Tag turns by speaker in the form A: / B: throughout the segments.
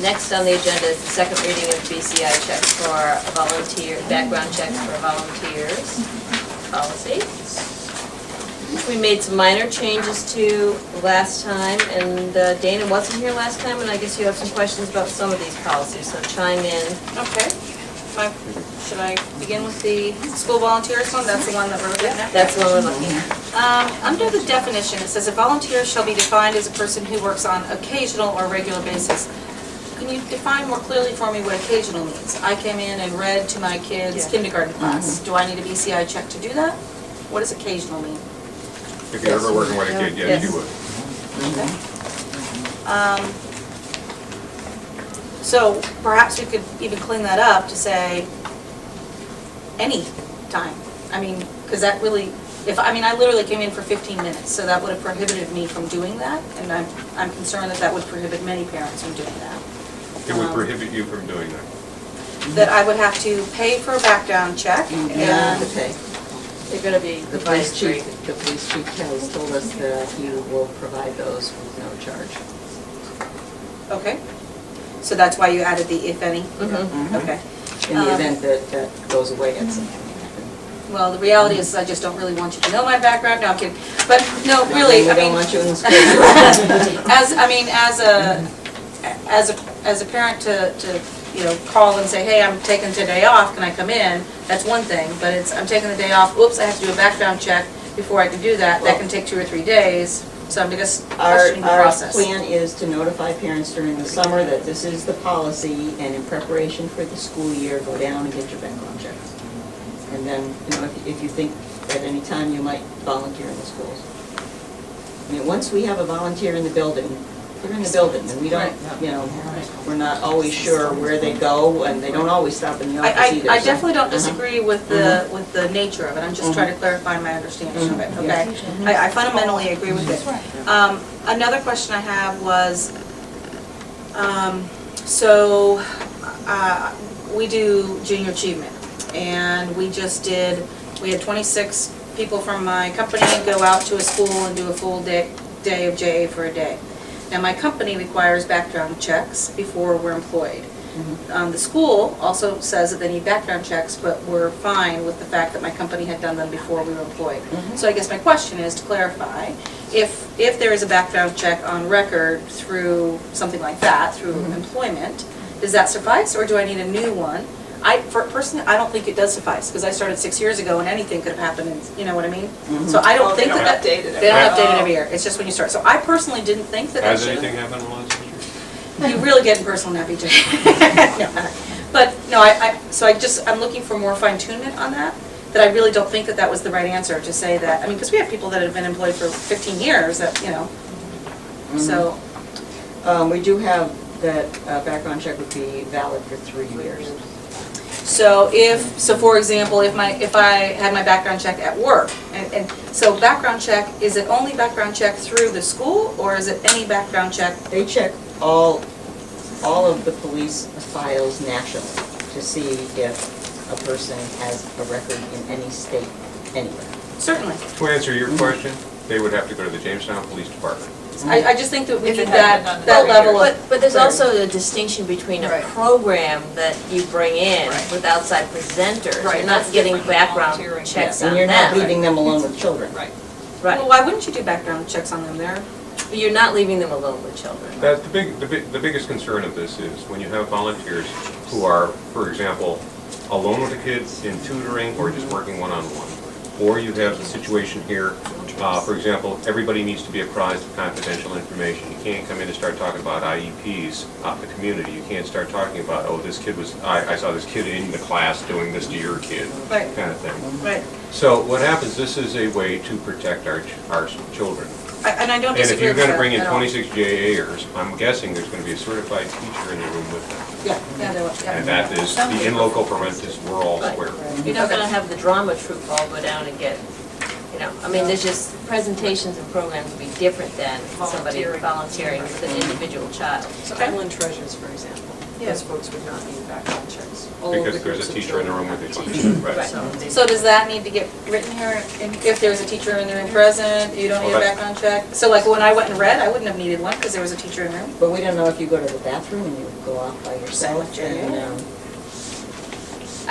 A: Next on the agenda is the second reading of BCI checks for background checks for volunteers policy. We made some minor changes to last time, and Dana wasn't here last time, and I guess you have some questions about some of these policies, so chime in.
B: Okay. Should I begin with the school volunteers one? That's the one that we're looking at?
A: That's what we're looking at.
B: Under the definition, it says a volunteer shall be defined as a person who works on occasional or regular basis. Can you define more clearly for me what occasional means? I came in and read to my kids' kindergarten class. Do I need a BCI check to do that? What does occasional mean?
C: If you're ever working with a kid, yes, you would.
B: Okay. So perhaps we could even clean that up to say any time. I mean, because that really, I literally came in for 15 minutes, so that would have prohibited me from doing that, and I'm concerned that that would prohibit many parents from doing that.
C: It would prohibit you from doing that.
B: That I would have to pay for a background check and
A: They're going to be
D: The police chief has told us that he will provide those with no charge.
B: okay. So that's why you added the if any? Okay.
D: In the event that that goes away at some point.
B: Well, the reality is I just don't really want you to know my background. No, I'm kidding. But no, really,
D: We
B: I
D: don't
B: mean,
D: want you in the school.
B: as a parent to call and say, hey, I'm taking today off, can I come in? That's one thing, but I'm taking the day off, oops, I have to do a background check before I can do that. That can take 2 or 3 days, so I'm just questioning the
D: Our
B: process.
D: plan is to notify parents during the summer that this is the policy, and in preparation for the school year, go down and get your background check. And then, if you think at any time you might volunteer in the schools. I mean, once we have a volunteer in the building, they're in the building, and we don't, we're not always sure where they go, and they don't always stop in the office either.
B: I definitely don't disagree with the nature of it. I'm just trying to clarify my understanding of it, okay? I fundamentally agree with it. Another question I have was, we do junior achievement, and we had 26 people from my company go out to a school and do a full day of JA for a day. Now, my company requires background checks before we're employed. The school also says that they need background checks, but we're fine with the fact that my company had done them before we were employed. So I guess my question is, to clarify, if there is a background check on record through something like that, through employment, does that suffice, or do I need a new one? Personally, I don't think it does suffice, because I started 6 years ago and anything could have happened, and you know what I mean? So I don't think that they don't update it every year. It's just when you start. So I personally didn't think that
C: Has anything happened in the last 6 years?
B: You really get personal now, BJ. No, but no, I'm looking for more fine-tunement on that. That I really don't think that that was the right answer to say that. I mean, because we have people that have been employed for 15 years that So.
D: We do have that background check would be valid for 3 years.
B: So for example, if I had my background check at work, and so background check, is it only background check through the school, or is it any background check?
D: They check all of the police files nationally to see if a person has a record in any state, anywhere.
B: Certainly.
C: To answer your question, they would have to go to the Jamestown Police Department.
B: I just think that we
E: If
B: need
E: it hadn't been
B: that
E: done
B: level of.
A: But there's also a distinction between a
E: Right.
A: program that you bring in
E: Right.
A: with outside presenters.
E: Right,
A: You're not
E: that's
A: getting
E: different than
A: background
E: volunteering.
A: checks
D: And
A: on
D: you're not
A: them.
D: leaving them alone with children.
E: Right.
A: Right.
B: Well, why wouldn't you do background checks on them there?
A: But you're not leaving them alone with children.
C: That's the biggest concern of this is when you have volunteers who are, for example, alone with a kid in tutoring or just working one-on-one. Or you have the situation here, for example, everybody needs to be apprised of confidential information. You can't come in and start talking about IEPs out in the community. You can't start talking about, oh, this kid I saw this kid in the class doing this to your kid,
B: Right.
C: kind of thing.
B: Right.
C: So what happens, this is a way to protect our children.
B: And I don't
C: And if
B: disagree
C: you're
B: with
C: going to
B: that
C: bring in
B: at all.
C: 26 JAers, I'm guessing there's going to be a certified teacher in the room with them.
B: Yeah, there was,
C: And
B: yeah.
C: that is, the in loco parentis, we're all square.
A: You're not gonna have the drama troupe all go down and get, I mean, there's just, presentations and programs would be different than somebody volunteering with an individual child.
E: So Evelyn Treasures, for example. those folks would not need background checks. All of
C: Because
E: the
C: there's
E: groups
C: a
E: of
C: teacher in the
E: children
C: room with
E: have
C: the
E: a
C: teacher.
E: teacher.
C: Right.
E: So they-
B: So does that need to get written here? And if there's a teacher in the room present, you don't need a
C: Well, that's-
B: background check? So like when I went and read, I wouldn't have needed one because there was a teacher in the room.
D: But we don't know if you go to the bathroom and you go off by yourself.
B: Same with
D: and,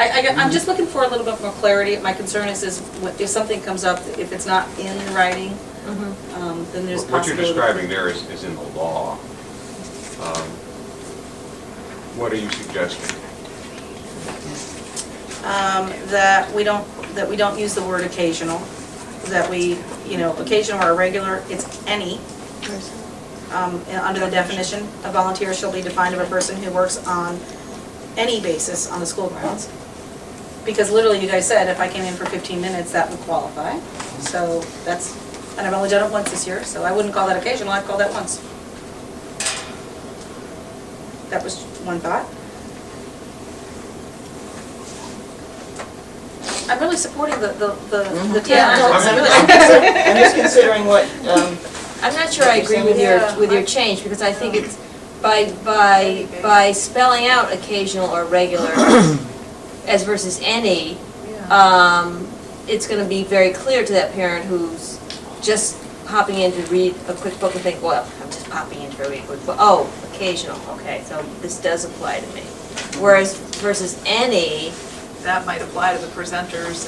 B: Jenny. I'm just looking for a little bit more clarity. My concern is if something comes up, if it's not in writing, then there's
C: What you're
B: possibility.
C: describing there is in the law. What are you suggesting?
B: That we don't use the word occasional, that we, occasional or irregular, it's any. Under the definition, a volunteer shall be defined of a person who works on any basis on the school grounds. Because literally, you guys said, if I came in for 15 minutes, that would qualify. So that's, and I've only done it once this year, so I wouldn't call that occasional, I'd call that once. That was one thought. I'm really supporting the
A: Yeah,
B: town.
A: I'm really-
D: I'm just considering what,
A: I'm not sure I agree with your change, because I think it's by spelling out occasional or regular as versus any, it's gonna be very clear to that parent who's just popping in to read a quick book and think, well, I'm just popping in to read a quick book. Oh, occasional, okay, so this does apply to me. Whereas versus any,
E: That might apply to the presenters,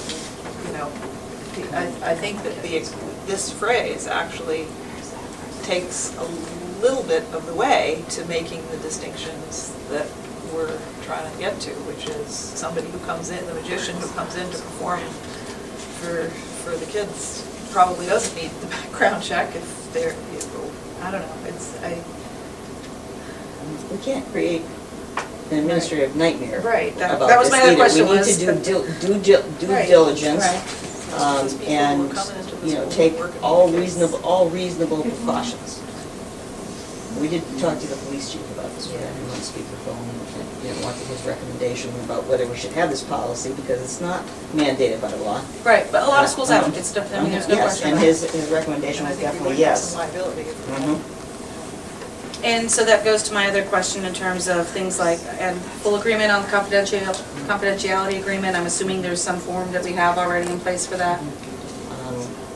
E: and, I think that this phrase actually takes a little bit of the way to making the distinctions that we're trying to get to, which is somebody who comes in, the magician who comes in to perform for the kids probably doesn't need the background check if they're, I don't know,
D: we can't create an administrative nightmare
E: Right,
D: about
B: that was
D: this
B: my other
D: either.
B: question
D: We
B: was-
D: need to do due
E: Right.
D: diligence,
B: Right.
E: Those people who are
D: and,
E: coming into the school
D: take
E: working
D: all
E: with kids.
D: reasonable precautions. We did talk to the police chief about this, we had him on speakerphone, and, wanted his recommendation about whether we should have this policy, because it's not mandated by law.
B: Right, but a lot of schools have it, it's, there's no
D: Yes,
B: question.
D: and
B: about it.
D: his recommendation
E: And I
D: was
E: think we
D: definitely
E: would have
D: yes.
E: some liability if we had
D: Mhm.
B: And so that goes to my other question in terms of things like, and full agreement on the confidentiality agreement, I'm assuming there's some form that we have already in place for that,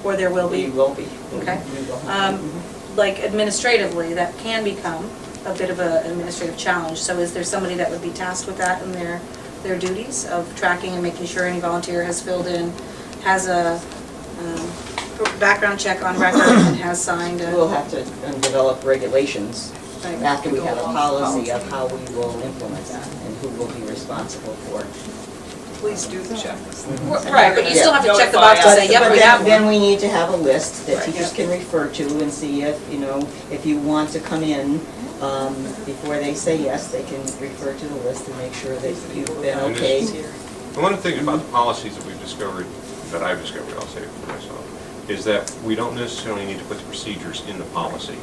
B: or there will
D: We
B: be?
D: will be.
B: Okay.
D: We will have-
B: Like administratively, that can become a bit of an administrative challenge, so is there somebody that would be tasked with that in their duties of tracking and making sure any volunteer has filled in, has a background check on record and has signed a...
D: We'll have to develop regulations
B: Right.
D: after we have a
E: Go along
D: policy
E: with
D: of
E: the
D: how we will implement that and who will be responsible for it.
E: Please do the checks.
B: Right, but you still have to check the box to
E: Notify
B: say,
E: us.
B: yep,
D: But
B: we have
D: then
B: one.
D: we need to have a list that
B: Right.
D: teachers can refer to and see if, if you want to come in, before they say yes, they can refer to the list and make sure that you've been
C: And
D: okay.
C: And one of the things about the policies that we've discovered, that I've discovered, I'll say it for myself, is that we don't necessarily need to put the procedures in the policy.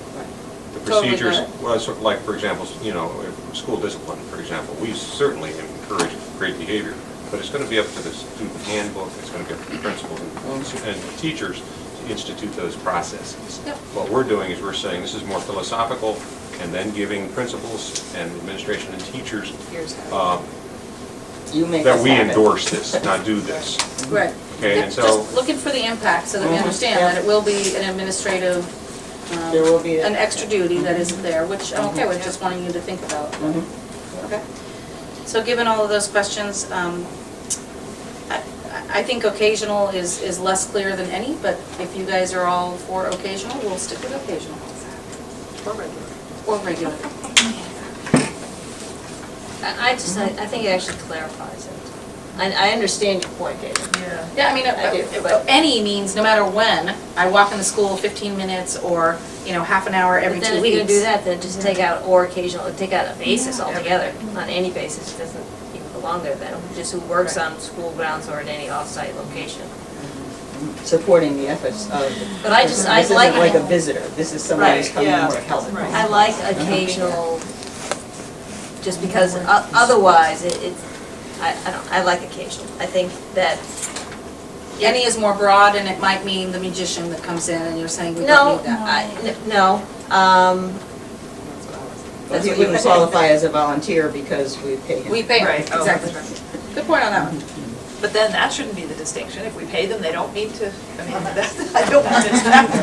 C: The
B: Totally
C: procedures,
B: got it.
C: well, sort of like, for example, if school discipline, for example, we certainly encourage great behavior, but it's going to be up to the student handbook, it's going to be up to the principals and teachers to institute those processes.
B: Yep.
C: What we're doing is we're saying this is more philosophical, and then giving principals and administration and teachers
E: Here's how.
D: You make
C: that
D: us
C: we
D: have it.
C: endorse this, not do this.
B: Right.
C: Okay,
B: Yep,
C: and so,
B: just looking for the impact so that we
D: Mhm.
B: understand that it will be an administrative,
D: There will be
B: an extra duty that isn't there, which I'm okay with, just wanting you to think about.
D: Mhm.
B: Okay. So given all of those questions, I think occasional is less clear than any, but if you guys are all for occasional, we'll stick with occasional.
E: Or regular.
B: Or regular.
A: I think it actually clarifies it. I understand your point, David.
E: Yeah.
B: Yeah, I mean,
A: I do, but-
B: any means no matter when, I walk in the school 15 minutes or, half an hour every 2
A: But
B: weeks.
A: then if you're gonna do that, then just take out or occasional, take out a basis altogether, on any basis, it doesn't even belong there then, just who works on school grounds or at any off-site location.
D: Supporting the efforts of.
A: But I
D: This
A: like
D: isn't like a
A: it.
D: visitor, this is somebody who's
E: Right,
D: coming
E: yeah,
D: to help.
E: right.
A: I like occasional, just because otherwise, I like occasional. I think that,
B: Any is more broad and it might mean the magician that comes in and you're saying we
A: no,
B: don't need that.
A: no,
B: That's
D: He
B: what you
D: wouldn't
B: pay.
D: qualify as a volunteer because we pay him.
B: We pay them,
E: Right, oh,
B: exactly.
E: that's
B: Good point on that one.
E: But then that shouldn't be the distinction. If we pay them, they don't need to, I mean, that's, I don't want it to happen.